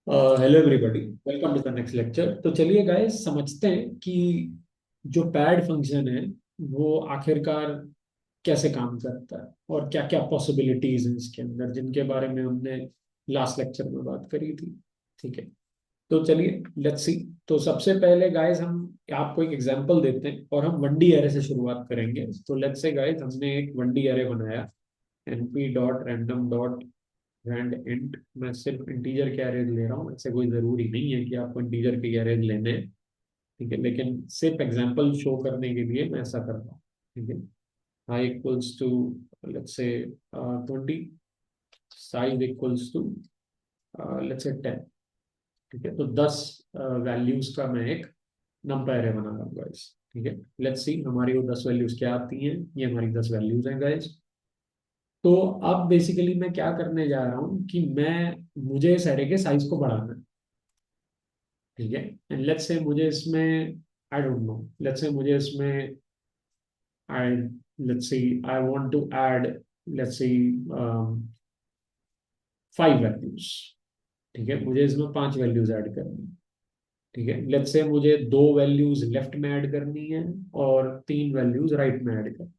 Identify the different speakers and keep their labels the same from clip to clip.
Speaker 1: Hello everybody, welcome to the next lecture. तो चलिए guys समझते हैं कि जो पैड फंक्शन है वो आखिरकार कैसे काम करता है और क्या क्या पॉसिबिलिटीज हैं इसके अंदर, जिनके बारे में हमने लास्ट लेक्चर में बात करी थी। ठीक है, तो चलिए लेट्स सी। तो सबसे पहले गाइस हम आपको एक एग्जांपल देते हैं और हम 1D एरे से शुरुआत करेंगे। तो लेट्स से गाइस हमने एक 1D एरे बनाया, np dot random dot rand int. मैं सिर्फ इंटीजर के एरेज ले रहा हूँ, ऐसे कोई जरूरी नहीं है कि आपको इंटीजर के एरेज लेने हैं। ठीक है, लेकिन सिर्फ एग्जांपल शो करने के लिए मैं ऐसा कर रहा हूँ। ठीक है, I equals to let's say 20, size equals to let's say 10। ठीक है, तो 10 वैल्यूज का मैं एक नंबर एरे बना रहा हूँ गाइस। ठीक है, लेट्स सी हमारी वो 10 वैल्यूज क्या आती हैं। ये हमारी 10 वैल्यूज हैं गाइस। तो अब बेसिकली मैं क्या करने जा रहा हूँ कि मुझे इस एरे के साइज को बढ़ाना है। ठीक है, एंड लेट्स से मुझे इसमें I don't know, let's say मुझे इसमें I let's see I want to add let's see 5 values. ठीक है, मुझे इसमें 5 वैल्यूज ऐड करनी है। ठीक है, लेट्स से मुझे 2 वैल्यूज लेफ्ट में ऐड करनी है और 3 वैल्यूज राइट में ऐड करनी।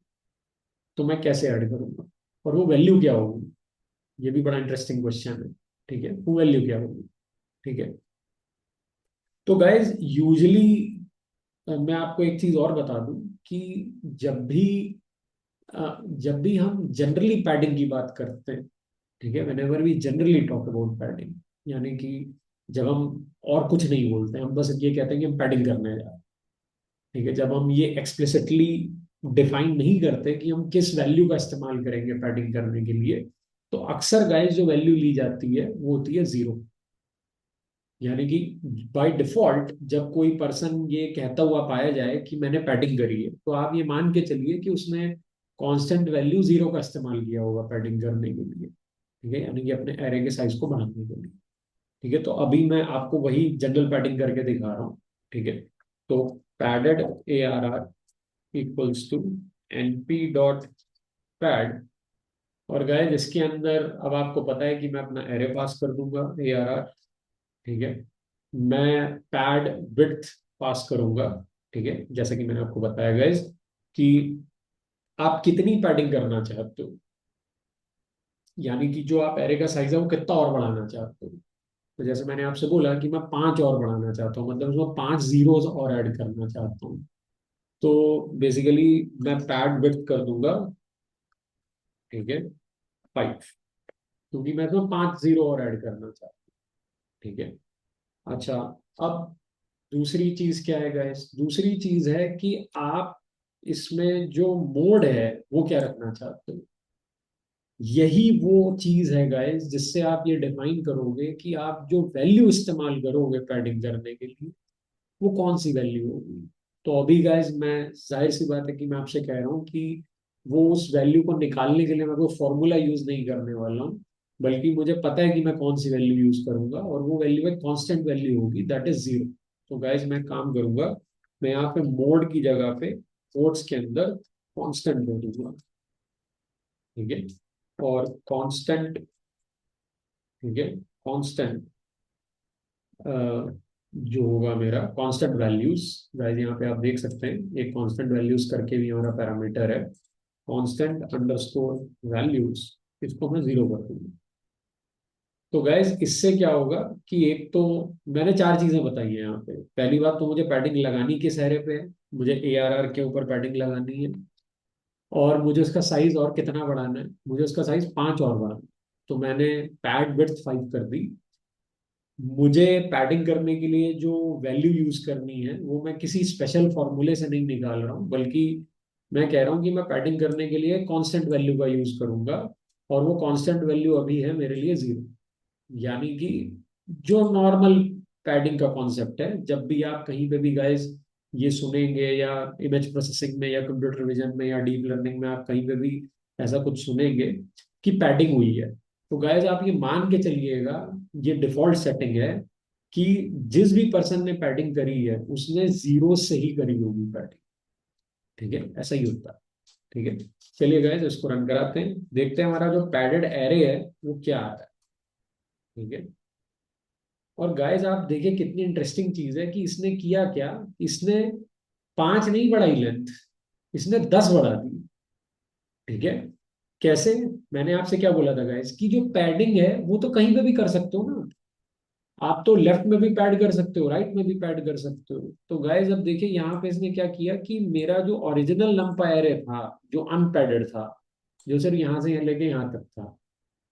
Speaker 1: तो मैं कैसे ऐड करूंगा और वो वैल्यू क्या होगी, ये भी बड़ा इंटरेस्टिंग क्वेश्चन है। ठीक है, वो वैल्यू क्या होगी। ठीक है, तो गाइज यूजली मैं आपको एक चीज और बता दूं कि जब भी जब भी हम जनरली पैडिंग की बात करते हैं, ठीक है, whenever we generally talk about padding, यानी कि जब हम और कुछ नहीं बोलते हैं, हम बस ये कहते हैं कि हम पैडिंग करने जा रहे हैं। ठीक है, जब हम ये एक्सप्लिसिटली डिफाइन नहीं करते कि हम किस वैल्यू का इस्तेमाल करेंगे पैडिंग करने के लिए, तो अक्सर गाइस जो वैल्यू ली जाती है वो होती है 0। यानी कि बाय डिफॉल्ट जब कोई पर्सन ये कहता हुआ पाया जाए कि मैंने पैडिंग करी है, तो आप ये मान के चलिए कि उसने कांस्टेंट वैल्यू 0 का इस्तेमाल किया होगा पैडिंग करने के लिए। ठीक है, यानी कि अपने एरे के साइज को बढ़ाने के लिए। ठीक है, तो अभी मैं आपको वही जनरल पैडिंग करके दिखा रहा हूँ। ठीक है, तो padded A R R equals to np dot pad. और गाइस इसके अंदर अब आपको पता है कि मैं अपना एरे पास कर दूंगा ए आर आर। ठीक है, मैं पैड विड्थ पास करूंगा। ठीक है, जैसा कि मैंने आपको बताया गाइस कि आप कितनी पैडिंग करना चाहते हो, यानी कि जो आप एरे का साइज है वो कितना और बढ़ाना चाहते हो। तो जैसे मैंने आपसे बोला कि मैं 5 और बढ़ाना चाहता हूँ, मतलब उसमें 5 जीरोस और ऐड करना चाहता हूँ। तो बेसिकली मैं पैड विड्थ कर दूंगा। ठीक है, 5, क्योंकि मैं इसमें 5 जीरो और ऐड करना चाहता हूँ। ठीक है, अच्छा, अब दूसरी चीज क्या है गाइस, दूसरी चीज है कि आप इसमें जो मोड है वो क्या रखना चाहते हो। यही वो चीज है गाइस जिससे आप ये डिफाइन करोगे कि आप जो वैल्यू इस्तेमाल करोगे पैडिंग करने के लिए वो कौन सी वैल्यू होगी। तो अभी गाइस मैं जाहिर सी बात है कि मैं आपसे कह रहा हूँ कि वो उस वैल्यू को निकालने के लिए मैं कोई फॉर्मूला यूज नहीं करने वाला हूँ, बल्कि मुझे पता है कि मैं कौन सी वैल्यू यूज करूंगा और वो वैल्यू एक कांस्टेंट वैल्यू होगी, दैट इज 0। तो गाइस मैं काम करूंगा, मैं यहाँ पे मोड की जगह पे कोट्स के अंदर कांस्टेंट दे दूंगा। ठीक है, और कांस्टेंट, ठीक है, कांस्टेंट जो होगा मेरा कांस्टेंट वैल्यूज। गाइस यहाँ पे आप देख सकते हैं एक कांस्टेंट वैल्यूज करके भी हमारा पैरामीटर है, कांस्टेंट अंडरस्कोर वैल्यूज। इसको मैं 0 कर दूंगा। तो गैस इससे क्या होगा कि एक तो मैंने 4 चीजें बताई हैं यहाँ पे। पहली बात तो मुझे पैडिंग लगानी किस एरे पे है, मुझे ए आर आर के ऊपर पैडिंग लगानी है। और मुझे उसका साइज और कितना बढ़ाना है, मुझे उसका साइज 5 और बढ़ाना है। तो मैंने पैड विड्थ 5 कर दी। मुझे पैडिंग करने के लिए जो वैल्यू यूज करनी है वो मैं किसी स्पेशल फॉर्मूले से नहीं निकाल रहा हूँ, बल्कि मैं कह रहा हूँ कि मैं पैडिंग करने के लिए कांस्टेंट वैल्यू का यूज करूंगा। और वो कांस्टेंट वैल्यू अभी है मेरे लिए 0। यानी कि जो नॉर्मल पैडिंग का कॉन्सेप्ट है, जब भी आप कहीं पे भी गाइस ये सुनेंगे या इमेज प्रोसेसिंग में या कंप्यूटर विजन में या डीप लर्निंग में आप कहीं पे भी ऐसा कुछ सुनेंगे कि पैडिंग हुई है, तो गाइस आप ये मान के चलिएगा, ये डिफॉल्ट सेटिंग है कि जिस भी पर्सन ने पैडिंग करी है उसने 0 से ही करी होगी पैडिंग। ठीक है, ऐसा ही होता है। ठीक है, चलिए गाइस इसको रन कराते हैं, देखते हैं हमारा जो पैडेड एरे है वो क्या आता है। ठीक है, और गाइस आप देखिए कितनी इंटरेस्टिंग चीज है कि इसने किया क्या, इसने 5 नहीं बढ़ाई लेंथ, इसने 10 बढ़ा दी। ठीक है, कैसे? मैंने आपसे क्या बोला था गाइस कि जो पैडिंग है वो तो कहीं पे भी कर सकते हो ना, आप तो लेफ्ट में भी पैड कर सकते हो, राइट में भी पैड कर सकते हो। तो गाइस अब देखिए यहाँ पे इसने क्या किया कि मेरा जो ओरिजिनल नंपायर एरे था, जो अनपैडेड था, जो सिर्फ यहाँ से यहाँ लेके यहाँ तक था,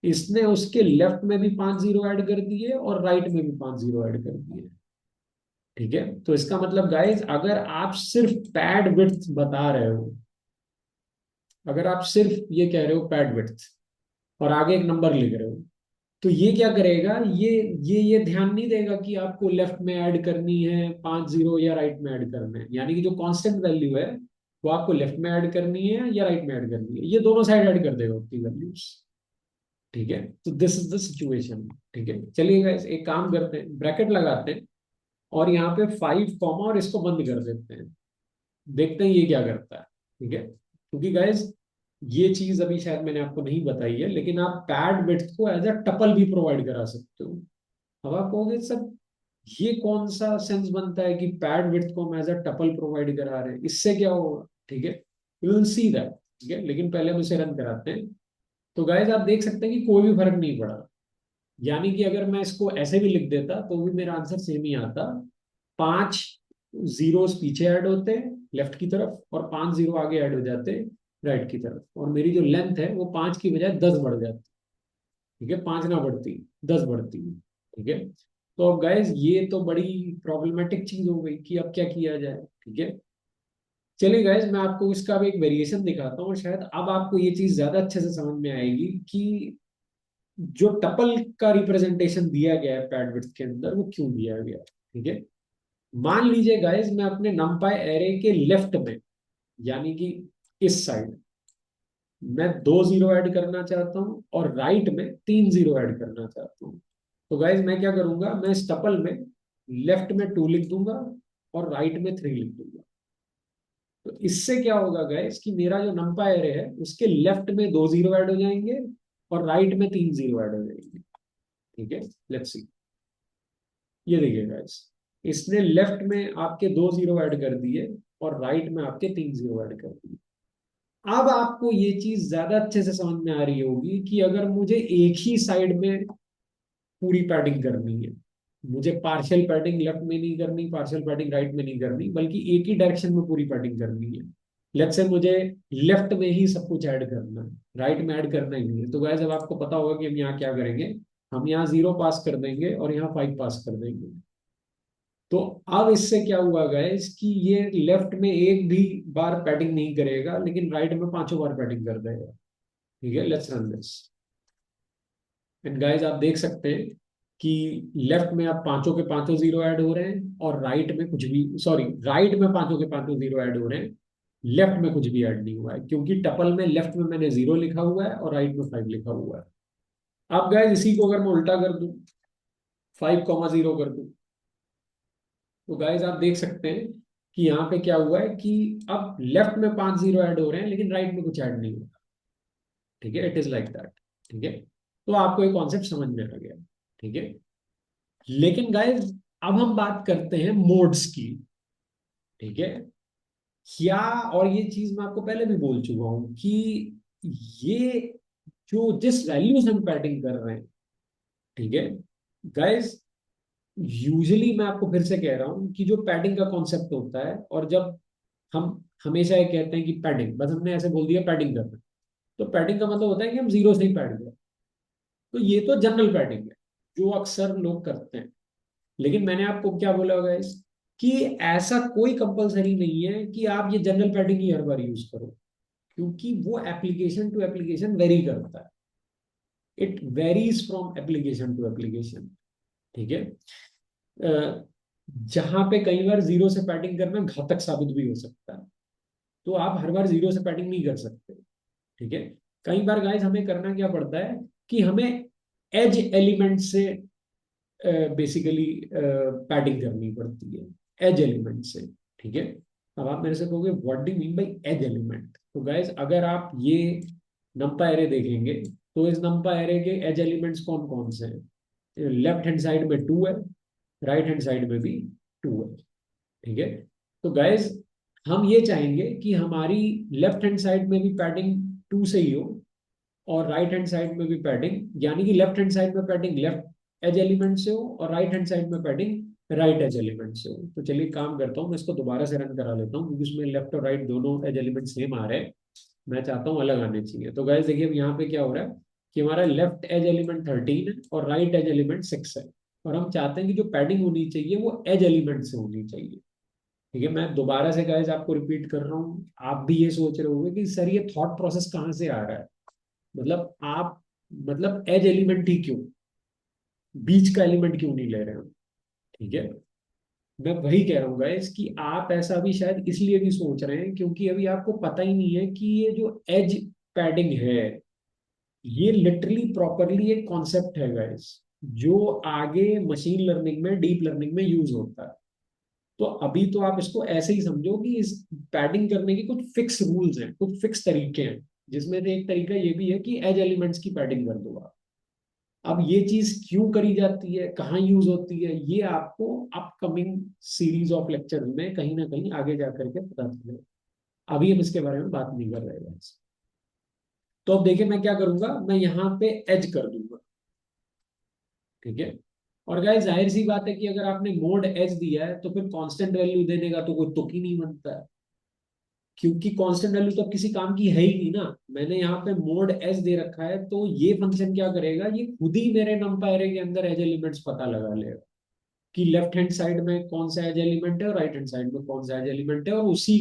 Speaker 1: इसने उसके लेफ्ट में भी 5 जीरो ऐड कर दिए और राइट में भी 5 जीरो ऐड कर दिए। ठीक है, तो इसका मतलब गाइस अगर आप सिर्फ पैड विड्थ बता रहे हो, अगर आप सिर्फ ये कह रहे हो पैड विड्थ और आगे एक नंबर लिख रहे हो, तो ये क्या करेगा, ये ध्यान नहीं देगा कि आपको लेफ्ट में ऐड करनी है 5 जीरो या राइट में ऐड करना है। यानी कि जो कांस्टेंट वैल्यू है वो आपको लेफ्ट में ऐड करनी है या राइट में ऐड करनी है, ये दोनों साइड ऐड कर देगा उसकी वैल्यूज। ठीक है, तो दिस इज द सिचुएशन। ठीक है, चलिए guys, एक काम करते हैं, ब्रैकेट लगाते हैं और यहाँ पे 5 कॉमा और इसको बंद कर देते हैं, देखते हैं ये क्या करता है। ठीक है, क्योंकि गाइज ये चीज अभी शायद मैंने आपको नहीं बताई है, लेकिन आप पैड विड्थ को एज अ टपल भी प्रोवाइड करा सकते हो। अब आप कहोगे सर ये कौन सा सेंस बनता है कि पैड विड्थ को हम एज अ टपल प्रोवाइड करा रहे हैं, इससे क्या होगा? ठीक है, यू विल सी दैट। ठीक है, लेकिन पहले हम इसे रन कराते हैं। तो गाइज आप देख सकते हैं कि कोई भी फर्क नहीं पड़ा। यानी कि अगर मैं इसको ऐसे भी लिख देता तो भी मेरा आंसर सेम ही आता। 5 जीरोस पीछे ऐड होते हैं लेफ्ट की तरफ और 5 जीरो आगे ऐड हो जाते हैं राइट की तरफ, और मेरी जो लेंथ है वो 5 की बजाय 10 बढ़ जाती। ठीक है, 5 ना बढ़ती, 10 बढ़ती। ठीक है, तो अब गाइज ये तो बड़ी प्रॉब्लमेटिक चीज हो गई कि अब क्या किया जाए। ठीक है, चलिए गाइज मैं आपको इसका अब एक वेरिएशन दिखाता हूँ और शायद अब आपको ये चीज ज्यादा अच्छे से समझ में आएगी कि जो टपल का रिप्रेजेंटेशन दिया गया है पैड विड्थ के अंदर वो क्यों दिया गया है। ठीक है, मान लीजिए गाइज मैं अपने नमपाई एरे के लेफ्ट में, यानी कि इस साइड, मैं 2 जीरो ऐड करना चाहता हूँ और राइट में 3 जीरो ऐड करना चाहता हूँ। तो गाइज मैं क्या करूंगा, मैं इस टपल में लेफ्ट में 2 लिख दूंगा और राइट में 3 लिख दूंगा। तो इससे क्या होगा गाइज कि मेरा जो नंपाई एरे है उसके लेफ्ट में 2 जीरो ऐड हो जाएंगे और राइट में 3 जीरो ऐड हो जाएंगे। ठीक है, लेट्स सी, ये देखिए गाइस, इसने लेफ्ट में आपके 2 जीरो ऐड कर दिए और राइट में आपके 3 जीरो ऐड कर दिए। अब आपको ये चीज ज्यादा अच्छे से समझ में आ रही होगी कि अगर मुझे एक ही साइड में पूरी पैडिंग करनी है, मुझे पार्शियल पैडिंग लेफ्ट में नहीं करनी, पार्शियल पैडिंग राइट में नहीं करनी, बल्कि एक ही डायरेक्शन में पूरी पैडिंग करनी है। लेट्स से मुझे लेफ्ट में ही सब कुछ ऐड करना है, राइट में ऐड करना ही नहीं है, तो गाइस अब आपको पता होगा कि हम यहाँ क्या करेंगे, हम यहाँ 0 पास कर देंगे और यहाँ 5 पास कर देंगे। तो अब इससे क्या हुआ गाइस कि ये लेफ्ट में एक भी बार पैडिंग नहीं करेगा लेकिन राइट में पांचों बार पैडिंग कर देगा। ठीक है, let's run this and guys आप देख सकते हैं कि लेफ्ट में आप पांचों के पांचों जीरो ऐड हो रहे हैं और राइट में कुछ भी, सॉरी, राइट में पांचों के पांचों जीरो ऐड हो रहे हैं, लेफ्ट में कुछ भी ऐड नहीं हुआ है, क्योंकि टपल में लेफ्ट में मैंने 0 लिखा हुआ है और राइट में 5 लिखा हुआ है। अब गाइस इसी को अगर मैं उल्टा कर दूं, 5,0 कर दूं, तो गाइज आप देख सकते हैं कि यहाँ पे क्या हुआ है कि अब लेफ्ट में 5 जीरो ऐड हो रहे हैं लेकिन राइट में कुछ ऐड नहीं होगा। ठीक है, इट इज लाइक दैट। ठीक है, तो आपको ये कॉन्सेप्ट समझ में आ गया। ठीक है, लेकिन गाइज अब हम बात करते हैं मोड्स की। ठीक है, क्या, और ये चीज मैं आपको पहले भी बोल चुका हूं कि ये जो जिस वैल्यू से हम पैडिंग कर रहे हैं, ठीक है गाइज, यूजली मैं आपको फिर से कह रहा हूं कि जो पैडिंग का कॉन्सेप्ट होता है, और जब हम हमेशा ये कहते हैं कि पैडिंग, बस हमने ऐसे बोल दिया पैडिंग करना, तो पैडिंग का मतलब होता है कि हम जीरो से ही पैड करें। तो ये तो जनरल पैडिंग है जो अक्सर लोग करते हैं। लेकिन मैंने आपको क्या बोला होगा इस कि ऐसा कोई कंपलसरी नहीं है कि आप ये जनरल पैडिंग ही हर बार यूज करो, क्योंकि वो एप्लीकेशन टू एप्लीकेशन वेरी करता है, it varies from application to application. ठीक है, जहां पे कई बार जीरो से पैडिंग करना घातक साबित भी हो सकता है, तो आप हर बार जीरो से पैडिंग नहीं कर सकते। ठीक है, कई बार गाइस हमें करना क्या पड़ता है कि हमें एज एलिमेंट से बेसिकली पैडिंग करनी पड़ती है, एज एलिमेंट से। ठीक है, अब आप मेरे से कहोगे what do mean by edge element, तो गाइस अगर आप ये नंपा एरे देखेंगे तो इस नंपा एरे के एज एलिमेंट्स कौन कौन से हैं? लेफ्ट हैंड साइड में 2 है, राइट हैंड साइड में भी 2 है। ठीक है, तो गाइज हम ये चाहेंगे कि हमारी लेफ्ट हैंड साइड में भी पैडिंग 2 से ही हो, और राइट हैंड साइड में भी पैडिंग, यानी कि लेफ्ट हैंड साइड में पैडिंग लेफ्ट एज एलिमेंट से हो और राइट हैंड साइड में पैडिंग राइट एज एलिमेंट से हो। तो चलिए काम करता हूँ, मैं इसको दोबारा से रन करा लेता हूँ, क्योंकि उसमें लेफ्ट और राइट दोनों एज एलिमेंट सेम आ रहे हैं, मैं चाहता हूँ अलग आने चाहिए। तो गाइस देखिए अब यहाँ पे क्या हो रहा है कि हमारा लेफ्ट एज एलिमेंट 13 है और राइट एज एलिमेंट 6 है, और हम चाहते हैं कि जो पैडिंग होनी चाहिए वो एज एलिमेंट से होनी चाहिए। ठीक है, मैं दोबारा से गाइस आपको रिपीट कर रहा हूँ, आप भी ये सोच रहे होंगे कि सर ये थॉट प्रोसेस कहाँ से आ रहा है, मतलब आप, मतलब एज एलिमेंट ही क्यों, बीच का एलिमेंट क्यों नहीं ले रहे हो। ठीक है, मैं वही कह रहा हूँ गाइस कि आप ऐसा भी शायद इसलिए भी सोच रहे हैं क्योंकि अभी आपको पता ही नहीं है कि ये जो एज पैडिंग है ये लिटरली प्रॉपरली एक कॉन्सेप्ट है गाइस, जो आगे मशीन लर्निंग में, डीप लर्निंग में यूज होता है। तो अभी तो आप इसको ऐसे ही समझो कि इस पैडिंग करने के कुछ फिक्स रूल्स हैं, कुछ फिक्स तरीके हैं, जिसमें से एक तरीका ये भी है कि एज एलिमेंट्स की पैडिंग कर दो आप। अब ये चीज क्यों करी जाती है, कहाँ यूज होती है, ये आपको अपकमिंग सीरीज ऑफ लेक्चर में कहीं ना कहीं आगे जा करके पता चलेगा, अभी हम इसके बारे में बात नहीं कर रहे हैं। तो अब देखिए मैं क्या करूंगा, मैं यहाँ पे एज कर दूंगा। ठीक है, और गाइस जाहिर सी बात है कि अगर आपने मोड एज दिया है तो फिर कांस्टेंट वैल्यू देने का तो कोई तुक ही नहीं बनता है, क्योंकि कांस्टेंट वैल्यू तो अब किसी काम की है ही नहीं ना। मैंने यहाँ पे मोड एज दे रखा है, तो ये फंक्शन क्या करेगा, ये खुद ही मेरे नंपाई एरे के अंदर एज एलिमेंट्स पता लगा लेगा कि लेफ्ट हैंड साइड में कौन सा एज एलिमेंट है और राइट हैंड साइड में कौन सा एज एलिमेंट है, और उसी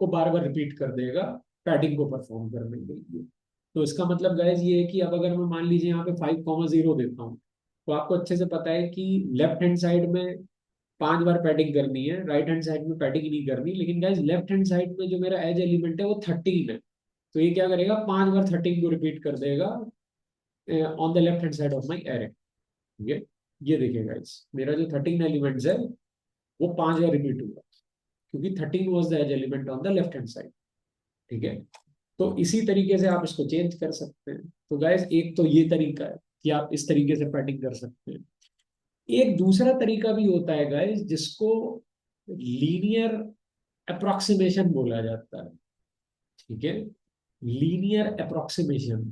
Speaker 1: को बार बार रिपीट कर देगा पैडिंग को परफॉर्म करने के लिए। तो इसका मतलब गाइज ये है कि अब अगर मैं मान लीजिए यहाँ पे 5,0 देता हूँ, तो आपको अच्छे से पता है कि लेफ्ट हैंड साइड में 5 बार पैडिंग करनी है, राइट हैंड साइड में पैडिंग नहीं करनी, लेकिन गाइज लेफ्ट हैंड साइड में जो मेरा एज एलिमेंट है वो 13 है, तो ये क्या करेगा, 5 बार 13 को रिपीट कर देगा on the left hand side of my array. ठीक है, ये देखिए गाइज मेरा जो 13 एलिमेंट्स है वो 5 बार रिपीट हुआ, क्योंकि 13 was the edge element on the left hand side. ठीक है, तो इसी तरीके से आप इसको चेंज कर सकते हैं। तो गाइज एक तो ये तरीका है कि आप इस तरीके से पैडिंग कर सकते हैं। एक दूसरा तरीका भी होता है गाइज, जिसको लीनियर अप्रोक्सीमेशन बोला जाता है। ठीक है, लीनियर अप्रोक्सीमेशन।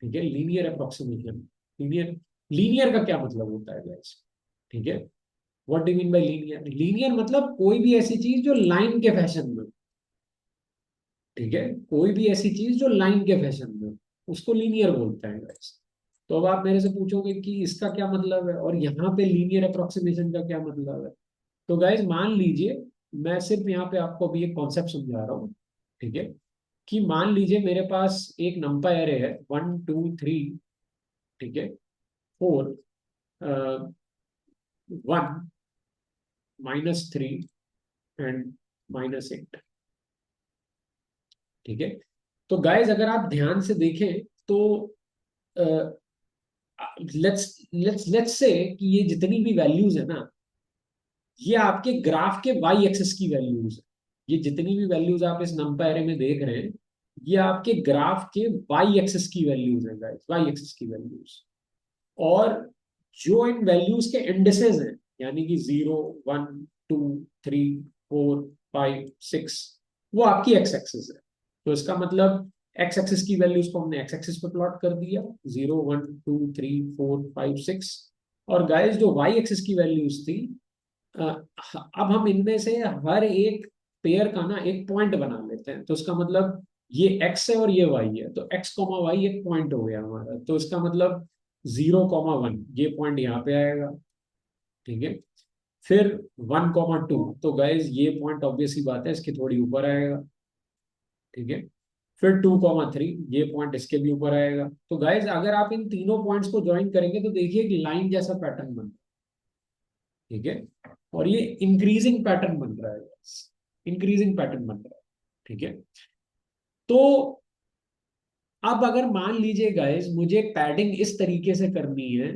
Speaker 1: ठीक है, लीनियर अप्रोक्सीमेशन, लीनियर, लीनियर का क्या मतलब होता है गाइज। ठीक है, what do mean bye linear, linear मतलब कोई भी ऐसी चीज जो लाइन के फैशन में। ठीक है, कोई भी ऐसी चीज जो लाइन के फैशन में हो, उसको लीनियर बोलते हैं गाइस। तो अब आप मेरे से पूछोगे कि इसका क्या मतलब है और यहाँ पे लीनियर अप्रोक्सीमेशन का क्या मतलब है। तो गाइस मान लीजिए, मैं सिर्फ यहाँ पे आपको अभी एक कॉन्सेप्ट समझा रहा हूँ। ठीक है, कि मान लीजिए मेरे पास एक नंबर एरे है 1 2 3, ठीक है, 4, 1 -3 एंड -8। ठीक है, तो गाइज अगर आप ध्यान से देखें तो लेट्स लेट्स लेट्स से कि ये जितनी भी वैल्यूज है ना, ये आपके ग्राफ के वाई एक्सिस की वैल्यूज है। ये जितनी भी वैल्यूज आप इस नंबर एरे में देख रहे हैं, ये आपके ग्राफ के वाई एक्सिस की वैल्यूज है गाइस, वाई एक्सिस की वैल्यूज। और जो इन वैल्यूज के इंडिसेस हैं, यानी कि 0 1 2 3 4 5 6, वो आपकी एक्स एक्सिस है। तो इसका मतलब एक्स एक्सिस की वैल्यूज को हमने एक्स एक्सिस पे प्लॉट कर दिया, 0 1 2 3 4 5 6। और गाइस जो वाई एक्सिस की वैल्यूज थी, अ, अब हम इनमें से हर एक पेयर का ना एक पॉइंट बना लेते हैं। तो इसका मतलब ये एक्स है और ये वाई है, तो एक्स कॉमा वाई एक पॉइंट हो गया हमारा, तो इसका मतलब 0 1 ये पॉइंट यहाँ पे आएगा। ठीक है, फिर 1 2, तो गाइज ये पॉइंट ऑब्वियस ही बात है इसके थोड़ी ऊपर आएगा। ठीक है, फिर 2 3 ये पॉइंट इसके भी ऊपर आएगा। तो गाइज अगर आप इन तीनों पॉइंट्स को ज्वाइन करेंगे तो देखिए कि लाइन जैसा पैटर्न बन रहा है। ठीक है, और ये इंक्रीजिंग पैटर्न बन रहा है, इंक्रीजिंग पैटर्न बन रहा है। ठीक है, तो अब अगर मान लीजिए गाइज मुझे पैडिंग इस तरीके से करनी है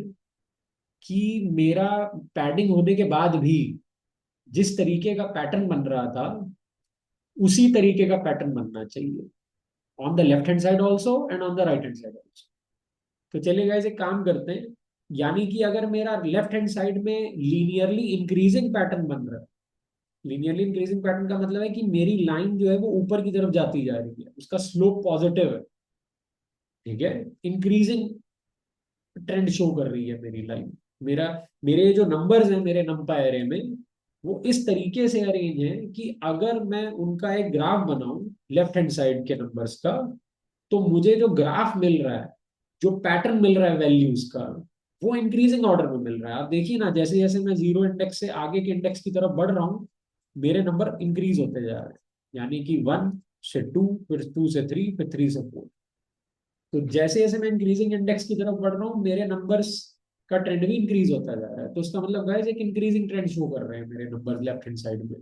Speaker 1: कि मेरा पैडिंग होने के बाद भी जिस तरीके का पैटर्न बन रहा था उसी तरीके का पैटर्न बनना चाहिए, on the left hand side also and on the right hand side also. तो चलिए गाइज एक काम करते हैं, यानी कि अगर मेरा लेफ्ट हैंड साइड में लीनियरली इंक्रीजिंग पैटर्न बन रहा है, लीनियरली इंक्रीजिंग पैटर्न का मतलब है कि मेरी लाइन जो है वो ऊपर की तरफ जाती जा रही है, उसका स्लोप पॉजिटिव है, ठीक है, इंक्रीजिंग ट्रेंड शो कर रही है मेरी लाइन। मेरा मेरे जो नंबर्स हैं मेरे नंपाई एरे में, वो इस तरीके से अरेंज है कि अगर मैं उनका एक ग्राफ बनाऊं लेफ्ट हैंड साइड के नंबर्स का, तो मुझे जो ग्राफ मिल रहा है, जो पैटर्न मिल रहा है वैल्यूज का, वो इंक्रीजिंग ऑर्डर में मिल रहा है। आप देखिए ना, जैसे जैसे मैं जीरो इंडेक्स से आगे के इंडेक्स की तरफ बढ़ रहा हूँ, मेरे नंबर इंक्रीज होते जा रहे हैं। यानी कि वन से टू, फिर टू से थ्री, फिर थ्री से फोर। तो जैसे जैसे मैं इंक्रीजिंग इंडेक्स की तरफ बढ़ रहा हूँ, मेरे नंबर्स का ट्रेंड भी इंक्रीज होता जा रहा है। तो इसका मतलब गाइस एक इंक्रीजिंग ट्रेंड शो कर रहे हैं मेरे नंबर्स लेफ्ट हैंड साइड में,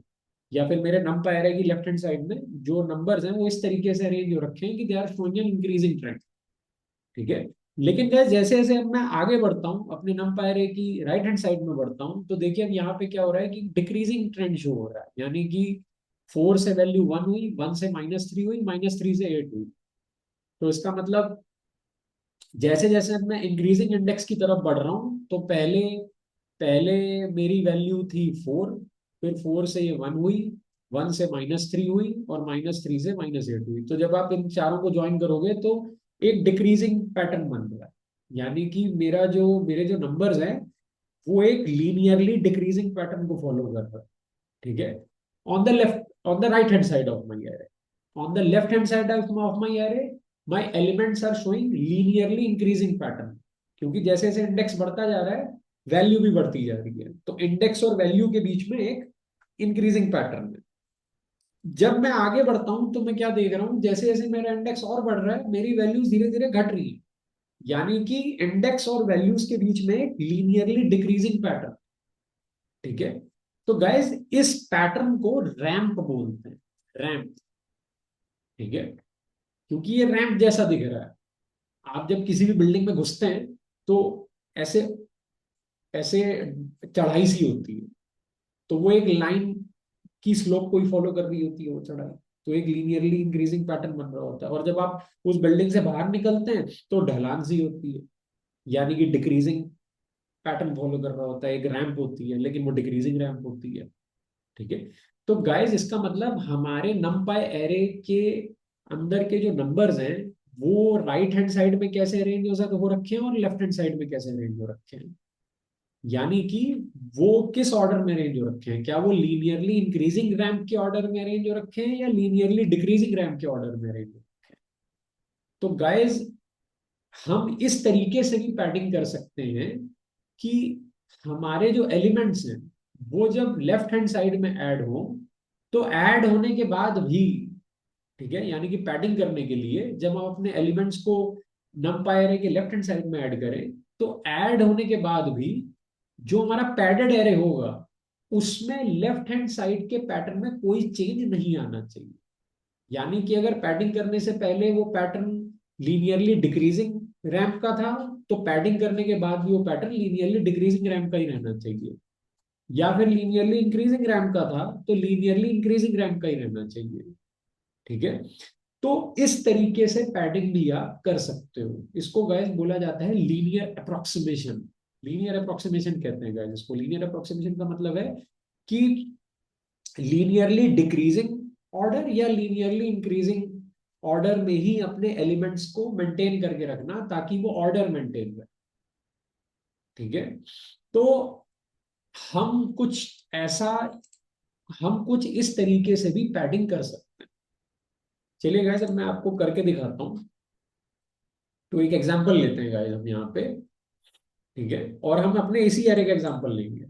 Speaker 1: या फिर मेरे नम पायर की लेफ्ट हैंड साइड में जो नंबर्स हैं वो इस तरीके से अरेंज हो रखे हैं कि they are showing an increasing trend, ठीक है। लेकिन गाइस जैसे जैसे अब मैं आगे बढ़ता हूँ, अपने नम पायर की राइट हैंड साइड में बढ़ता हूँ, तो देखिए अब यहाँ पे क्या हो रहा है कि डिक्रीजिंग ट्रेंड शो हो रहा है। यानी कि फोर से वैल्यू वन हुई, वन से माइनस थ्री हुई, माइनस थ्री से एट हुई। तो इसका मतलब जैसे जैसे मैं इंक्रीजिंग इंडेक्स की तरफ बढ़ रहा हूँ, तो पहले पहले मेरी वैल्यू थी फोर, फिर फोर से ये वन हुई, वन से माइनस थ्री हुई, और माइनस थ्री से माइनस एट हुई। तो जब आप इन चारों को ज्वाइन करोगे तो एक डिक्रीजिंग पैटर्न बन रहा है। यानी कि मेरे जो नंबर्स हैं वो एक लीनियरली डिक्रीजिंग पैटर्न को फॉलो कर रहा है, ठीक है। On the right hand side of my array, on the left hand side of my array, my elements are showing linearly increasing pattern। क्योंकि जैसे जैसे इंडेक्स बढ़ता जा रहा है, वैल्यू भी बढ़ती जा रही है, तो इंडेक्स और वैल्यू के बीच में एक इंक्रीजिंग पैटर्न है। जब मैं आगे बढ़ता हूं तो मैं क्या देख रहा हूं, जैसे जैसे मेरा इंडेक्स और बढ़ रहा है, मेरी वैल्यूज धीरे धीरे घट रही है। यानी कि इंडेक्स और वैल्यूज के बीच में एक लीनियरली डिक्रीजिंग पैटर्न, ठीक है। तो गाइज इस पैटर्न को रैंप बोलते हैं, रैंप, ठीक है। क्योंकि ये रैंप जैसा दिख रहा है। आप जब किसी भी बिल्डिंग में घुसते हैं तो ऐसे ऐसे चढ़ाई सी होती है, तो वो एक लाइन की स्लोप कोई फॉलो कर रही होती है वो चढ़ाई। तो एक लीनियरली इंक्रीजिंग पैटर्न बन रहा होता है। और जब आप उस बिल्डिंग से बाहर निकलते हैं तो ढलान सी होती है, यानी कि डिक्रीजिंग पैटर्न फॉलो कर रहा होता है। एक रैंप होती है लेकिन वो डिक्रीजिंग रैंप होती है, ठीक है। तो गाइस इसका मतलब हमारे नमपाई एरे के अंदर के जो नंबर्स हैं वो राइट हैंड साइड में कैसे अरेंज हो रखे हैं और लेफ्ट हैंड साइड में कैसे अरेंज हो रखे हैं। यानी कि वो किस ऑर्डर में अरेंज हो रखे हैं, क्या वो लीनियरली इंक्रीजिंग रैंप के ऑर्डर में अरेंज हो रखे हैं या लीनियरली डिक्रीजिंग रैंप के ऑर्डर में अरेंज हो रखे हैं। तो गाइस हम इस तरीके से भी पैडिंग कर सकते हैं कि हमारे जो एलिमेंट्स हैं वो जब लेफ्ट हैंड साइड में ऐड हो, तो ऐड होने के बाद भी, ठीक है, यानी कि पैडिंग करने के लिए जब हम अपने एलिमेंट्स को नमपाई एरे के लेफ्ट हैंड साइड में ऐड करें, तो ऐड होने के बाद भी जो हमारा पैडेड एरे होगा उसमें लेफ्ट हैंड साइड के पैटर्न में कोई चेंज नहीं आना चाहिए। यानी कि अगर पैडिंग करने से पहले वो पैटर्न लीनियरली डिक्रीजिंग रैंप का था, तो पैडिंग करने के बाद भी वो पैटर्न लीनियरली डिक्रीजिंग रैंप का ही रहना चाहिए। या फिर लीनियरली इंक्रीजिंग रैंप का था तो लीनियरली इंक्रीजिंग रैंप का ही रहना चाहिए, ठीक है। तो इस तरीके से पैडिंग भी आप कर सकते हो। इसको गाइस बोला जाता है लीनियर अप्रोक्सीमेशन। लीनियर अप्रोक्सीमेशन कहते हैं गाइस इसको। लीनियर अप्रोक्सीमेशन का मतलब है कि लीनियरली डिक्रीजिंग ऑर्डर या लीनियरली इंक्रीजिंग ऑर्डर में ही अपने एलिमेंट्स को मेंटेन करके रखना, ताकि वो ऑर्डर मेंटेन रहे, ठीक है। तो हम कुछ ऐसा हम कुछ इस तरीके से भी पैडिंग कर सकते हैं। चलिए गाइस अब मैं आपको करके दिखाता हूँ। तो एक एग्जांपल लेते हैं गाइस हम यहाँ पे, ठीक है, और हम अपने इसी एरे का एग्जांपल लेंगे,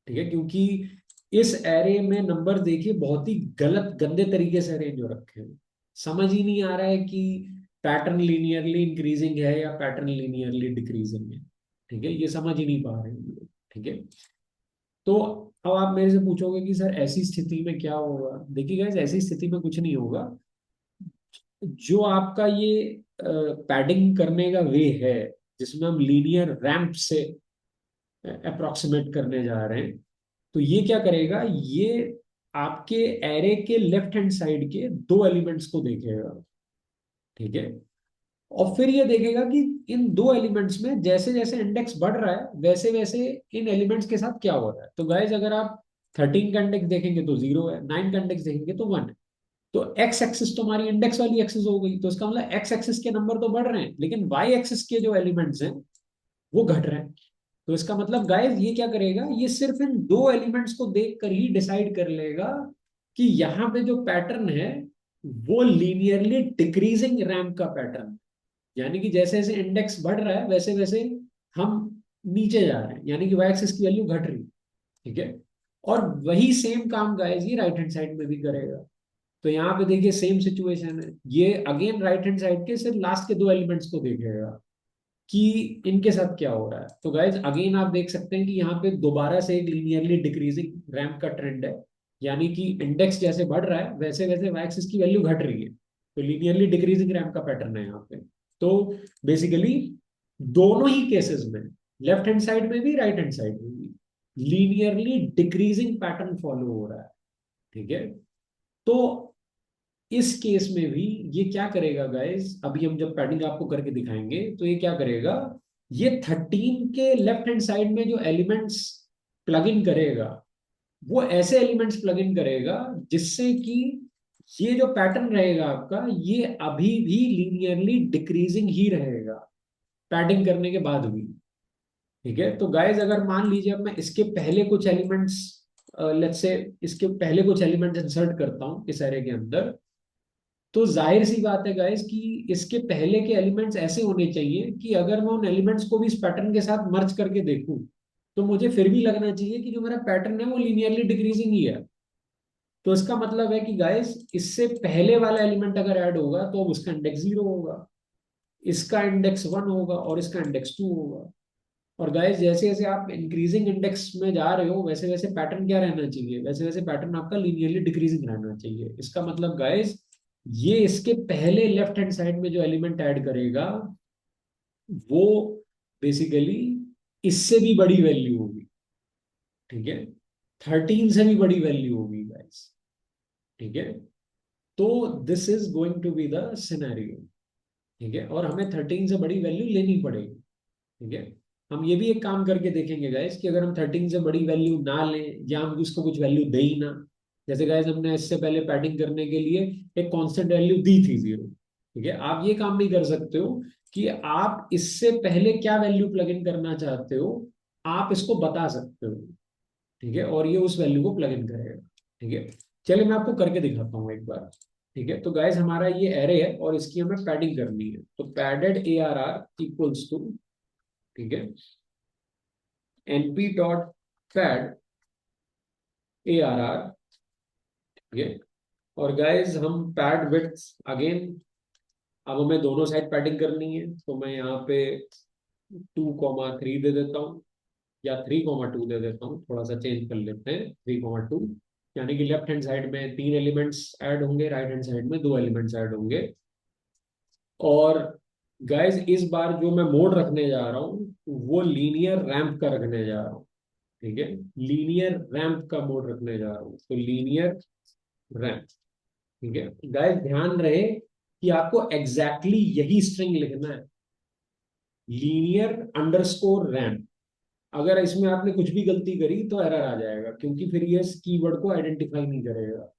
Speaker 1: ठीक है। क्योंकि इस एरे में नंबर देखिए बहुत ही गलत गंदे तरीके से अरेंज हो रखे हैं। समझ ही नहीं आ रहा है कि पैटर्न लीनियरली इंक्रीजिंग है या पैटर्न लीनियरली डिक्रीजिंग है, ठीक है, ये समझ ही नहीं पा रहे हैं हम लोग, ठीक है। तो अब आप मेरे से पूछोगे कि सर ऐसी स्थिति में क्या होगा। देखिए गाइस ऐसी स्थिति में कुछ नहीं होगा। जो आपका ये पैडिंग करने का वे है, जिसमें हम लीनियर रैंप से अप्रोक्सीमेट करने जा रहे हैं, तो ये क्या करेगा, ये आपके एरे के लेफ्ट हैंड साइड के दो एलिमेंट्स को देखेगा, ठीक है। और फिर ये देखेगा कि इन दो एलिमेंट्स में जैसे जैसे इंडेक्स बढ़ रहा है वैसे वैसे इन एलिमेंट्स के साथ क्या हो रहा है। तो गाइज अगर आप 13 का इंडेक्स देखेंगे तो 0 है, 9 का इंडेक्स देखेंगे तो 1 है। तो एक्स एक्सिस तो हमारी इंडेक्स वाली एक्सिस हो गई, तो इसका मतलब एक्स एक्सिस के नंबर तो बढ़ रहे हैं लेकिन वाई एक्सिस के जो एलिमेंट्स हैं वो घट रहे हैं। तो इसका मतलब गाइस ये क्या करेगा, ये सिर्फ इन दो एलिमेंट्स को देखकर ही डिसाइड कर लेगा कि यहाँ पे जो पैटर्न है वो लीनियरली डिक्रीजिंग रैंप का पैटर्न, यानी कि जैसे जैसे इंडेक्स बढ़ रहा है वैसे वैसे हम नीचे जा रहे हैं, यानी कि वाई एक्सिस की वैल्यू घट रही है। ठीक है। और वही सेम काम गाइस ये राइट हैंड साइड में भी करेगा। तो यहाँ पे देखिए सेम सिचुएशन है, ये अगेन राइट हैंड साइड के सिर्फ लास्ट के दो एलिमेंट्स को देखेगा कि इनके साथ क्या हो रहा है। तो गाइज अगेन आप देख सकते हैं कि यहाँ पे दोबारा से एक लीनियरली डिक्रीजिंग रैंप का ट्रेंड है, यानी कि इंडेक्स जैसे बढ़ रहा है वैसे वैसे वाई एक्सिस की वैल्यू घट रही है। तो लीनियरली डिक्रीजिंग रैंप का पैटर्न है यहाँ पे। तो बेसिकली दोनों ही केसेस में, लेफ्ट हैंड साइड में भी राइट हैंड साइड में भी लीनियरली डिक्रीजिंग पैटर्न फॉलो हो रहा है। ठीक है। तो इस केस में भी ये क्या करेगा गाइस, अभी हम जब पैडिंग आपको करके दिखाएंगे तो ये क्या करेगा, ये 13 के लेफ्ट हैंड साइड में जो एलिमेंट्स प्लग इन करेगा वो ऐसे एलिमेंट्स प्लग इन करेगा जिससे कि ये जो पैटर्न रहेगा आपका ये अभी भी लीनियरली डिक्रीजिंग ही रहेगा पैडिंग करने के बाद भी। ठीक है। तो गाइज अगर मान लीजिए अब मैं इसके पहले कुछ एलिमेंट्स, लेट्स से इसके पहले कुछ एलिमेंट्स इंसर्ट करता हूं इस एरे के अंदर, तो जाहिर सी बात है गाइस कि इसके पहले के एलिमेंट्स ऐसे होने चाहिए कि अगर मैं उन एलिमेंट्स को भी इस पैटर्न के साथ मर्ज करके देखूं तो मुझे फिर भी लगना चाहिए कि जो मेरा पैटर्न है वो लीनियरली डिक्रीजिंग ही है। तो इसका मतलब है कि गाइस इससे पहले वाला एलिमेंट अगर ऐड होगा तो अब उसका इंडेक्स 0 होगा, इसका इंडेक्स 1 होगा और इसका इंडेक्स 2 होगा। और गाइस जैसे जैसे आप इंक्रीजिंग इंडेक्स में जा रहे हो वैसे वैसे पैटर्न क्या रहना चाहिए, वैसे वैसे पैटर्न आपका लीनियरली डिक्रीजिंग रहना चाहिए। इसका मतलब गाइस ये इसके पहले लेफ्ट हैंड साइड में जो एलिमेंट ऐड करेगा वो बेसिकली इससे भी बड़ी वैल्यू होगी। ठीक है। 13 से भी बड़ी वैल्यू होगी गाइस। ठीक है। तो this is going to be the scenario. ठीक है। और हमें 13 से बड़ी वैल्यू लेनी पड़ेगी। ठीक है। हम ये भी एक काम करके देखेंगे गाइस कि अगर हम 13 से बड़ी वैल्यू ना लें या हम उसको कुछ वैल्यू दे ही ना, जैसे गाइस हमने इससे पहले पैडिंग करने के लिए एक कांस्टेंट वैल्यू दी थी 0। ठीक है। आप ये काम भी कर सकते हो कि आप इससे पहले क्या वैल्यू प्लग इन करना चाहते हो आप इसको बता सकते हो। ठीक है। और ये उस वैल्यू को प्लग इन करेगा। ठीक है। चलिए मैं आपको करके दिखाता हूँ एक बार। ठीक है। तो गाइस हमारा ये एरे है और इसकी हमें पैडिंग करनी है, तो padded A R R equals to, ठीक है, np dot pad A R R. ठीक है। और गाइज हम पैड विड्थ अगेन, अब हमें दोनों साइड पैडिंग करनी है तो मैं यहाँ पे 2,3 दे देता हूँ या 3,2 दे देता हूँ, थोड़ा सा चेंज कर लेते हैं 3,2। यानी कि लेफ्ट हैंड साइड में 3 एलिमेंट्स ऐड होंगे, राइट हैंड साइड में 2 एलिमेंट्स ऐड होंगे। और गाइज इस बार जो मैं मोड रखने जा रहा हूँ वो लीनियर रैंप का रखने जा रहा हूँ। ठीक है। लीनियर रैंप का मोड रखने जा रहा हूँ, तो लीनियर रैंप। ठीक है। गाइस ध्यान रहे कि आपको एग्जैक्टली यही स्ट्रिंग लिखना है, लीनियर अंडरस्कोर रैंप। अगर इसमें आपने कुछ भी गलती करी तो एरर आ जाएगा क्योंकि फिर ये इस कीवर्ड को आइडेंटिफाई नहीं करेगा।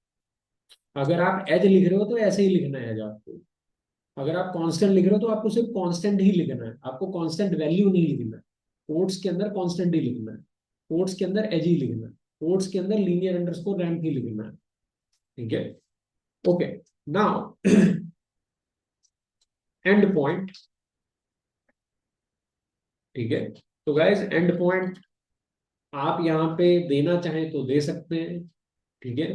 Speaker 1: अगर आप एज लिख रहे हो तो ऐसे ही लिखना है एज आपको, अगर आप कांस्टेंट लिख रहे हो तो आपको सिर्फ कांस्टेंट ही लिखना है, आपको कांस्टेंट वैल्यू नहीं लिखना है। कोट्स के अंदर कांस्टेंट ही लिखना है, कोट्स के अंदर एज ही लिखना है, कोट्स के अंदर लीनियर अंडरस्कोर रैंप ही लिखना है। ठीक है। ओके। Now and point. ठीक है। तो गाइज एंड पॉइंट आप यहाँ पे देना चाहें तो दे सकते हैं। ठीक है।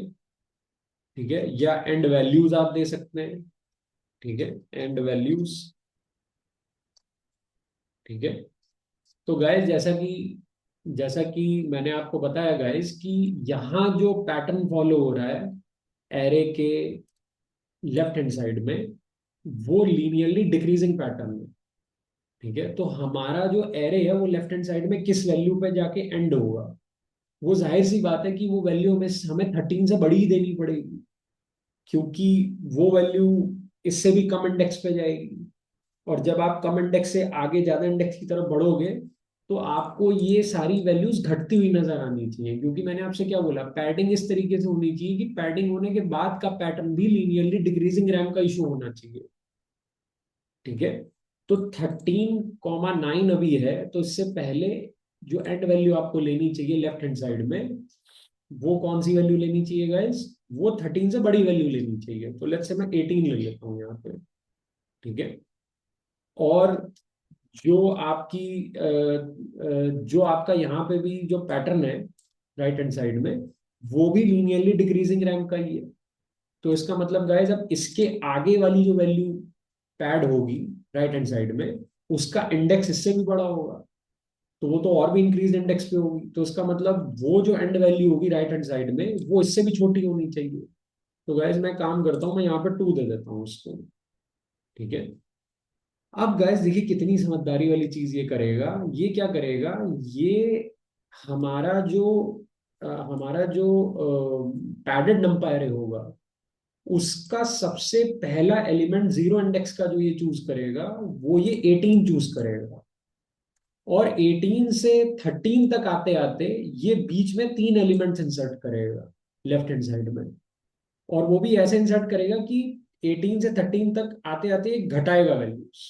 Speaker 1: ठीक है। या एंड वैल्यूज आप दे सकते हैं। ठीक है। And values. ठीक है। तो गाइज जैसा कि मैंने आपको बताया गाइज कि यहाँ जो पैटर्न फॉलो हो रहा है एरे के लेफ्ट हैंड साइड में वो लीनियरली डिक्रीजिंग पैटर्न है। ठीक है। तो हमारा जो एरे है वो लेफ्ट हैंड साइड में किस वैल्यू पे जाके एंड होगा, वो जाहिर सी बात है कि वो वैल्यू हमें 13 से बड़ी ही देनी पड़ेगी क्योंकि वो वैल्यू इससे भी कम इंडेक्स पे जाएगी। और जब आप कम इंडेक्स से आगे ज्यादा इंडेक्स की तरफ बढ़ोगे तो आपको ये सारी वैल्यूज घटती हुई नजर आनी चाहिए, क्योंकि मैंने आपसे क्या बोला, पैडिंग इस तरीके से होनी चाहिए कि पैडिंग होने के बाद का पैटर्न भी लीनियरली डिक्रीजिंग रैंप का इशू होना चाहिए। ठीक है, तो 13,9 अभी है, तो इससे पहले जो एंड वैल्यू आपको लेनी चाहिए लेफ्ट हैंड साइड में, वो कौन सी वैल्यू लेनी चाहिए गाइस? वो 13 से बड़ी वैल्यू लेनी चाहिए। तो लेट्स से मैं 18 ले लेता हूँ यहाँ पे। ठीक है, और जो आपकी जो आपका यहाँ पे भी जो पैटर्न है राइट हैंड साइड में, वो भी लीनियरली डिक्रीजिंग रैंप का ही है। तो इसका मतलब गाइस अब इसके आगे वाली जो वैल्यू पैड होगी राइट हैंड साइड में, उसका इंडेक्स इससे भी बड़ा होगा, तो वो तो और भी इंक्रीज इंडेक्स पे होगी। तो इसका मतलब वो जो एंड वैल्यू होगी राइट हैंड साइड में, वो इससे भी छोटी होनी चाहिए। तो गाइस मैं काम करता हूँ, मैं यहाँ पे 2 दे देता हूँ उसको। ठीक है, अब गाइस देखिए कितनी समझदारी वाली चीज ये करेगा। ये क्या करेगा, ये हमारा जो पैडेड नंपायर होगा, उसका सबसे पहला एलिमेंट जीरो इंडेक्स का जो ये चूज करेगा, वो ये 18 चूज करेगा। और 18 से 13 तक आते आते ये बीच में 3 एलिमेंट्स इंसर्ट करेगा लेफ्ट हैंड साइड में। और वो भी ऐसे इंसर्ट करेगा कि 18 से 13 तक आते आते ये घटाएगा वैल्यूज।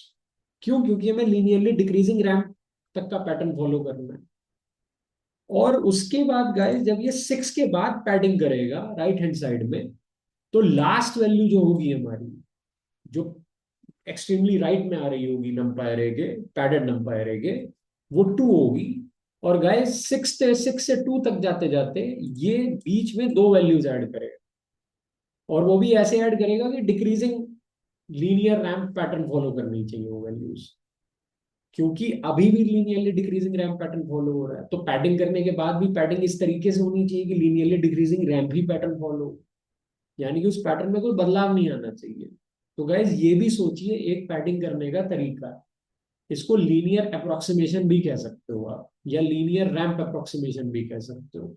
Speaker 1: क्यों? क्योंकि हमें लीनियरली डिक्रीजिंग रैंप तक का पैटर्न फॉलो करना है। और उसके बाद गाइस जब ये 6 के बाद पैडिंग करेगा राइट हैंड साइड में, तो लास्ट वैल्यू जो होगी हमारी, जो एक्सट्रीमली राइट में आ रही होगी नंपायर के, पैडेड नंपायर के, वो 2 होगी। और गाइस 6 से 2 तक जाते जाते ये बीच में 2 वैल्यूज ऐड करेगा। और वो भी ऐसे ऐड करेगा कि decreasing linear ramp pattern follow करनी चाहिए वो वैल्यूज, क्योंकि अभी भी linearly decreasing ramp pattern follow हो रहा है। तो पैडिंग करने के बाद भी पैडिंग इस तरीके से होनी चाहिए कि लीनियरली डिक्रीजिंग रैंप ही पैटर्न फॉलो हो, यानी कि उस पैटर्न में कोई बदलाव नहीं आना चाहिए। तो गाइज ये भी सोचिए एक पैडिंग करने का तरीका है। इसको लीनियर अप्रोक्सीमेशन भी कह सकते हो आप, या लीनियर रैंप अप्रोक्सीमेशन भी कह सकते हो।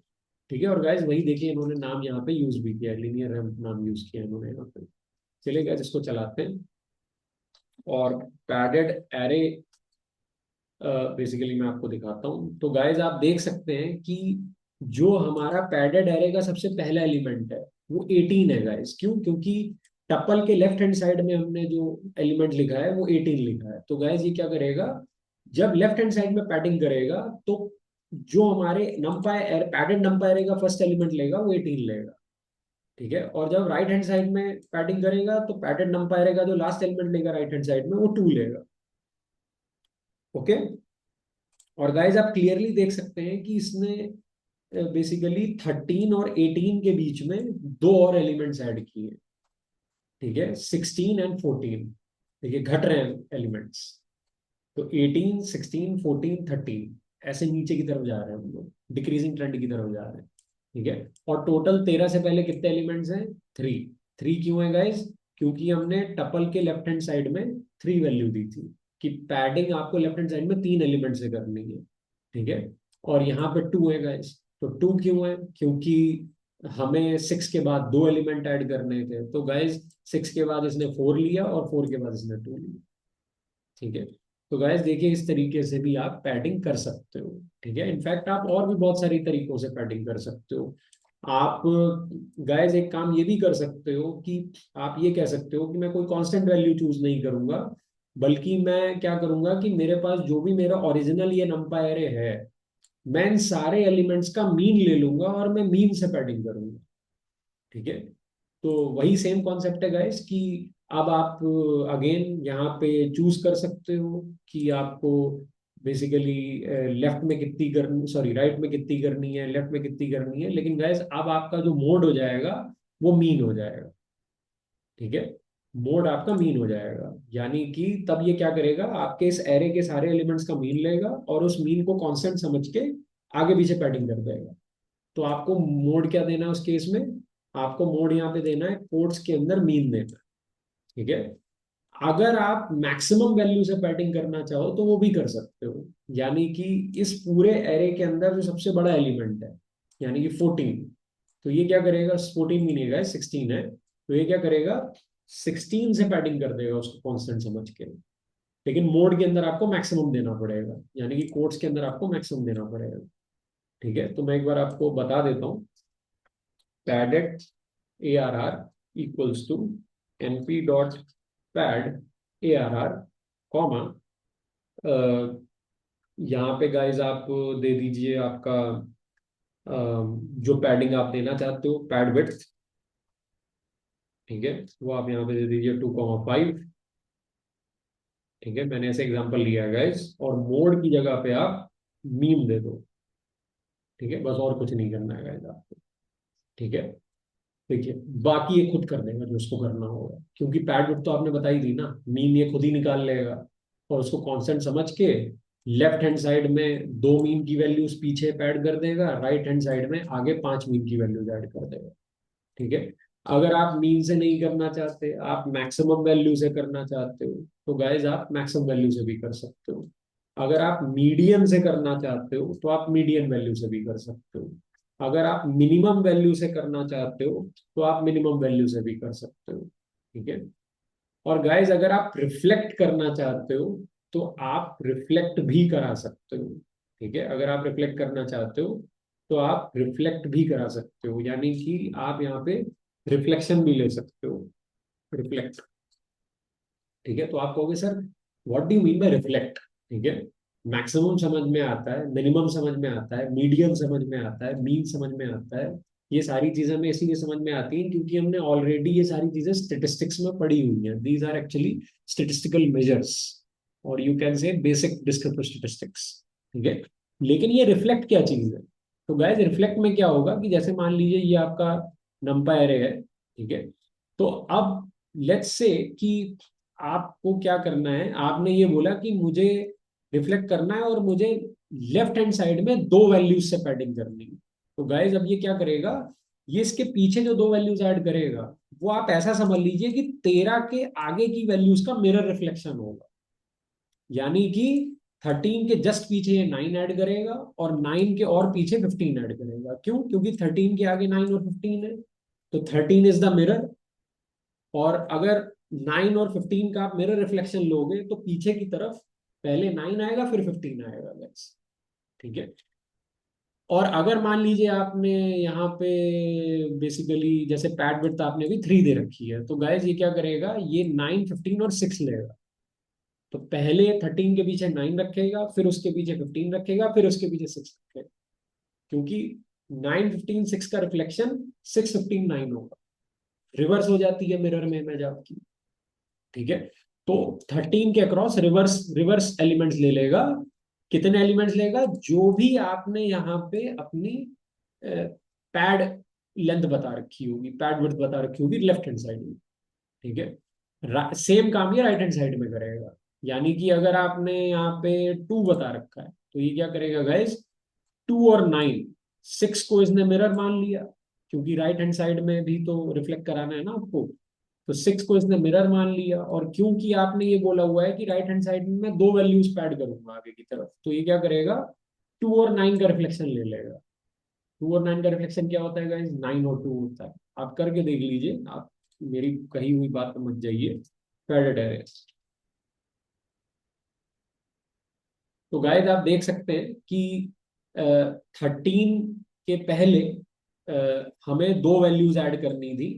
Speaker 1: ठीक है, और गाइज वही देखिए इन्होंने नाम यहाँ पे यूज भी किया है, लीनियर रैंप नाम यूज किया है इन्होंने यहाँ पे। चलिए गाइज इसको चलाते हैं। और पैडेड एरे बेसिकली मैं आपको दिखाता हूँ। तो गाइज आप देख सकते हैं कि जो हमारा पैडेड एरे का सबसे पहला एलिमेंट है वो 18 है गाइज। क्यों? क्योंकि टपल के लेफ्ट हैंड साइड में हमने जो एलिमेंट लिखा है वो 18 लिखा है। तो गाइज ये क्या करेगा, जब लेफ्ट हैंड साइड में पैडिंग करेगा तो जो हमारे नंपायर पैडेड नंपायर का फर्स्ट एलिमेंट लेगा वो 18 लेगा। ठीक है, और जब राइट हैंड साइड में पैडिंग करेगा तो पैडेड नंपायर का जो लास्ट एलिमेंट लेगा राइट हैंड साइड में वो 2 लेगा। ओके, और गाइज आप क्लियरली देख सकते हैं कि इसने बेसिकली 13 और 18 के बीच में 2 और एलिमेंट्स ऐड किए। ठीक है, 16 एंड 14। देखिए घट रहे हैं एलिमेंट्स। तो 18, 16, 14, 13 ऐसे नीचे की तरफ जा रहे हैं हम लोग, डिक्रीजिंग ट्रेंड की तरफ जा रहे हैं। ठीक है, और टोटल 13 से पहले कितने एलिमेंट्स हैं? 3। 3 क्यों है गाइज? क्योंकि हमने टपल के लेफ्ट हैंड साइड में 3 वैल्यू दी थी कि पैडिंग आपको लेफ्ट हैंड साइड में 3 एलिमेंट से करनी है। ठीक है, और यहाँ पे 2 है गाइस। तो 2 क्यों है? क्योंकि हमें 6 के बाद 2 एलिमेंट ऐड करने थे। तो गाइस 6 के बाद इसने 4 लिया और 4 के बाद इसने 2 लिया। ठीक है, तो गाइस देखिए इस तरीके से भी आप पैडिंग कर सकते हो। ठीक है, इनफैक्ट आप और भी बहुत सारी तरीकों से पैडिंग कर सकते हो। आप गाइस एक काम ये भी कर सकते हो कि आप ये कह सकते हो कि मैं कोई कांस्टेंट वैल्यू चूज नहीं करूंगा, बल्कि मैं क्या करूंगा कि मेरे पास जो भी मेरा ओरिजिनल ये नंपायर है, मैं इन सारे एलिमेंट्स का मीन ले लूंगा और मैं मीन से पैडिंग करूंगा। ठीक है, तो वही सेम कॉन्सेप्ट है गाइस कि अब आप अगेन यहाँ पे चूज कर सकते हो कि आपको बेसिकली लेफ्ट में कितनी करनी, सॉरी राइट में कितनी करनी है, लेफ्ट में कितनी करनी है। लेकिन गाइस अब आपका जो मोड हो जाएगा वो मीन हो जाएगा। ठीक है, मोड आपका मीन हो जाएगा, यानी कि तब ये क्या करेगा, आपके इस एरे के सारे एलिमेंट्स का मीन लेगा और उस मीन को कांस्टेंट समझ के आगे पीछे पैडिंग कर देगा। तो आपको मोड क्या देना है उस केस में? आपको मोड यहाँ पे देना है कोट्स के अंदर मीन देना है। ठीक है, अगर आप मैक्सिमम वैल्यू से पैडिंग करना चाहो तो वो भी कर सकते हो, यानी कि इस पूरे एरे के अंदर जो सबसे बड़ा एलिमेंट है यानी कि 14, तो ये क्या करेगा, 14 भी नहीं है 16 है, तो ये क्या करेगा, 16 से पैडिंग कर देगा उसको कांस्टेंट समझ के। लेकिन मोड के अंदर आपको मैक्सिमम देना पड़ेगा, यानी कि कोट्स के अंदर आपको मैक्सिमम देना पड़ेगा। ठीक है, तो मैं एक बार आपको बता देता हूँ। Padded ARR equals to np dot pad ARR comma, यहाँ पे गाइज आप दे दीजिए आपका जो पैडिंग आप देना चाहते हो, पैड विड्थ। ठीक है, वो आप यहाँ पे दे दीजिए 2,5। ठीक है, मैंने ऐसे एग्जांपल लिया है गाइज, और मोड की जगह पे आप मीम दे दो। ठीक है, बस और कुछ नहीं करना है गाइज आपको। ठीक है, देखिए बाकी ये खुद कर देगा जो उसको करना होगा, क्योंकि पैड विड्थ तो आपने बताई दी ना, मीन ये खुद ही निकाल लेगा। और उसको कांस्टेंट समझ के लेफ्ट हैंड साइड में 2 मीन की वैल्यूज पीछे ऐड कर देगा, राइट हैंड साइड में आगे 5 मीन की वैल्यूज ऐड कर देगा। ठीक है, अगर आप मीन से नहीं करना चाहते, आप मैक्सिमम वैल्यू से करना चाहते हो, तो गाइज आप मैक्सिमम वैल्यू से भी कर सकते हो। अगर आप मीडियन से करना चाहते हो तो आप मीडियन वैल्यू से भी कर सकते हो। अगर आप मिनिमम वैल्यू से करना चाहते हो तो आप मिनिमम वैल्यू से भी कर सकते हो। ठीक है, और गाइज अगर आप रिफ्लेक्ट करना चाहते हो तो आप रिफ्लेक्ट भी करा सकते हो। ठीक है, अगर आप रिफ्लेक्ट करना चाहते हो तो आप रिफ्लेक्ट भी करा सकते हो, यानी कि आप यहाँ पे रिफ्लेक्शन भी ले सकते हो, रिफ्लेक्ट। ठीक है, तो आप कहोगे sir what do you mean by reflect. ठीक है, मैक्सिमम समझ में आता है, मिनिमम समझ में आता है, मीडियम समझ में आता है, मीन समझ में आता है। ये सारी चीजें हमें इसीलिए समझ में आती हैं क्योंकि हमने ऑलरेडी ये सारी चीजें स्टेटिस्टिक्स में पढ़ी हुई हैं। These are actually statistical measures, और you can say basic descriptive statistics. ठीक है, लेकिन ये रिफ्लेक्ट क्या चीज है? तो गाइस रिफ्लेक्ट में क्या होगा कि जैसे मान लीजिए ये आपका नंपाई एरे है। ठीक है, तो अब लेट्स से कि आपको क्या करना है, आपने ये बोला कि मुझे रिफ्लेक्ट करना है और मुझे लेफ्ट हैंड साइड में 2 वैल्यूज से पैडिंग करनी है। तो गाइज अब ये क्या करेगा, ये इसके पीछे जो 2 वैल्यूज ऐड करेगा वो आप ऐसा समझ लीजिए कि 13 के आगे की वैल्यूज का मिरर रिफ्लेक्शन होगा। यानी कि 13 के जस्ट पीछे ये 9 ऐड करेगा और 9 के और पीछे 15 ऐड करेगा। क्यों? क्योंकि 13 के आगे 9 और 15 है, तो 13 इज द मिरर। और अगर 9 और 15 का आप मिरर रिफ्लेक्शन लोगे तो पीछे की तरफ पहले 9 आएगा फिर 15 आएगा बस। ठीक है, और अगर मान लीजिए आपने यहाँ पे बेसिकली जैसे पैड विड्थ आपने भी 3 दे रखी है, तो गाइज ये क्या करेगा, ये 9, 15 और 6 लेगा। तो पहले 13 के पीछे 9 रखेगा, फिर उसके पीछे 15 रखेगा, फिर उसके पीछे 6 रखेगा। क्योंकि 9, 15, 6 का रिफ्लेक्शन 6, 15, 9 होगा। रिवर्स हो जाती है मिरर में इमेज आपकी। ठीक है, तो 13 के अक्रॉस रिवर्स रिवर्स एलिमेंट्स ले लेगा। कितने एलिमेंट्स लेगा? जो भी आपने यहाँ पे अपनी पैड लेंथ बता रखी होगी, पैड विड्थ बता रखी होगी लेफ्ट हैंड साइड में। ठीक है, सेम काम ये राइट हैंड साइड में करेगा। यानी कि अगर आपने यहाँ पे 2 बता रखा है तो ये क्या करेगा गाइस, 2 और 9, 6 को इसने मिरर मान लिया, क्योंकि राइट हैंड साइड में भी तो रिफ्लेक्ट कराना है ना आपको। तो 6 को इसने मिरर मान लिया, और क्योंकि आपने ये बोला हुआ है कि राइट हैंड साइड में मैं 2 वैल्यूज पैड करूंगा आगे की तरफ, तो ये क्या करेगा, 2 और 9 का रिफ्लेक्शन ले लेगा। 2 और 9 का रिफ्लेक्शन क्या होता है गाइस, 9 और 2 होता है। आप करके देख लीजिए, आप मेरी कही हुई बात समझ जाइए। पैडेड एरे, तो गाइस आप देख सकते हैं कि 13 के पहले हमें 2 वैल्यूज ऐड करनी थी।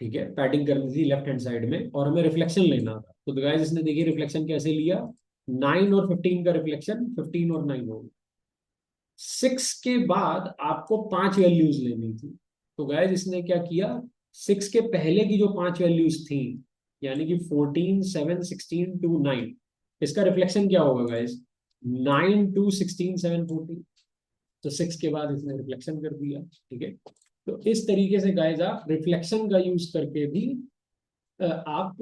Speaker 1: ठीक है, पैडिंग करनी थी लेफ्ट हैंड साइड में, और हमें रिफ्लेक्शन लेना था। तो गाइस इसने देखिए रिफ्लेक्शन कैसे लिया, 9 और 15 का रिफ्लेक्शन 15 और 9 हो गया। 6 के बाद आपको 5 वैल्यूज लेनी थी। तो गाइस इसने क्या किया, 6 के पहले की जो 5 वैल्यूज थी, यानी कि 14, 7, 16, 2, 9, इसका रिफ्लेक्शन क्या होगा गाइस, 9, 2, 16, 7, 14। तो 6 के बाद इसने रिफ्लेक्शन कर दिया। ठीक है, तो इस तरीके से गाइस आप रिफ्लेक्शन का यूज करके भी आप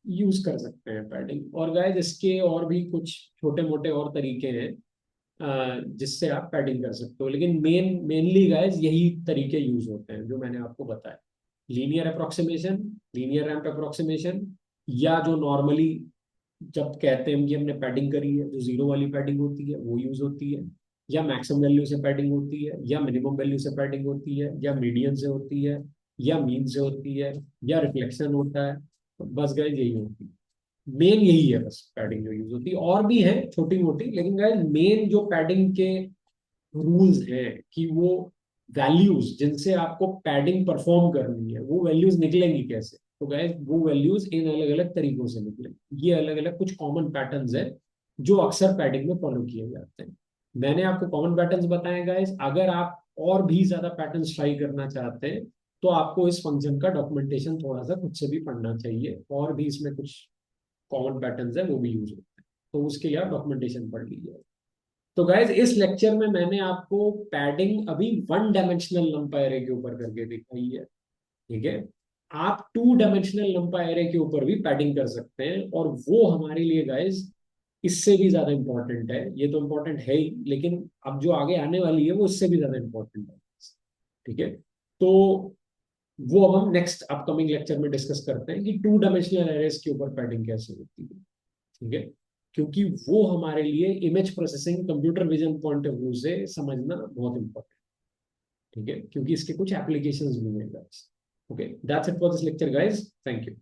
Speaker 1: यूज कर सकते हैं पैडिंग। और गाइस इसके और भी कुछ छोटे मोटे और तरीके हैं जिससे आप पैडिंग कर सकते हो, लेकिन मेनली गाइस यही तरीके यूज होते हैं जो मैंने आपको बताया। Linear approximation, linear ramp approximation, या जो नॉर्मली जब कहते हैं कि हमने पैडिंग करी है, जो जीरो वाली पैडिंग होती है वो यूज होती है, या मैक्सिमम वैल्यू से पैडिंग होती है, या मिनिमम वैल्यू से पैडिंग होती है, या मीडियन से होती है, या मीन से होती है, या रिफ्लेक्शन होता है। तो बस गाइस यही होती है। मेन यही है बस पैडिंग जो यूज होती है, और भी है छोटी मोटी, लेकिन गाइस मेन जो पैडिंग के रूल्स हैं कि वो वैल्यूज जिनसे आपको पैडिंग परफॉर्म करनी है वो वैल्यूज निकलेंगी कैसे, तो गाइस वो वैल्यूज इन अलग अलग तरीकों से निकलेंगी। ये अलग अलग कुछ कॉमन पैटर्न्स है जो अक्सर पैडिंग में फॉलो किए जाते हैं। मैंने आपको कॉमन पैटर्न्स बताए गाइस, अगर आप और भी ज्यादा पैटर्न्स ट्राई करना चाहते हैं तो आपको इस फंक्शन का डॉक्यूमेंटेशन थोड़ा सा खुद से भी पढ़ना चाहिए, और भी इसमें कुछ कॉमन पैटर्न्स है वो भी यूज होते हैं, तो उसके लिए आप डॉक्यूमेंटेशन पढ़ लीजिए। तो गाइज इस लेक्चर में मैंने आपको पैडिंग अभी वन डायमेंशनल लंपा एरे के ऊपर करके दिखाई है। ठीक है, आप टू डायमेंशनल लंपा एरे के ऊपर भी पैडिंग कर सकते हैं, और वो हमारे लिए गाइज इससे भी ज्यादा इंपॉर्टेंट है। ये तो इंपॉर्टेंट है ही, लेकिन अब जो आगे आने वाली है वो इससे भी ज्यादा इंपॉर्टेंट है। ठीक है, तो वो अब हम नेक्स्ट अपकमिंग लेक्चर में डिस्कस करते हैं कि टू डायमेंशनल एरेस के ऊपर पैडिंग कैसे होती है। ठीक है, क्योंकि वो हमारे लिए image processing computer vision point of view से समझना बहुत इंपॉर्टेंट। ठीक है, क्योंकि इसके कुछ एप्लीकेशंस भी हैं guys. Okay, that's it for this lecture guys, thank you.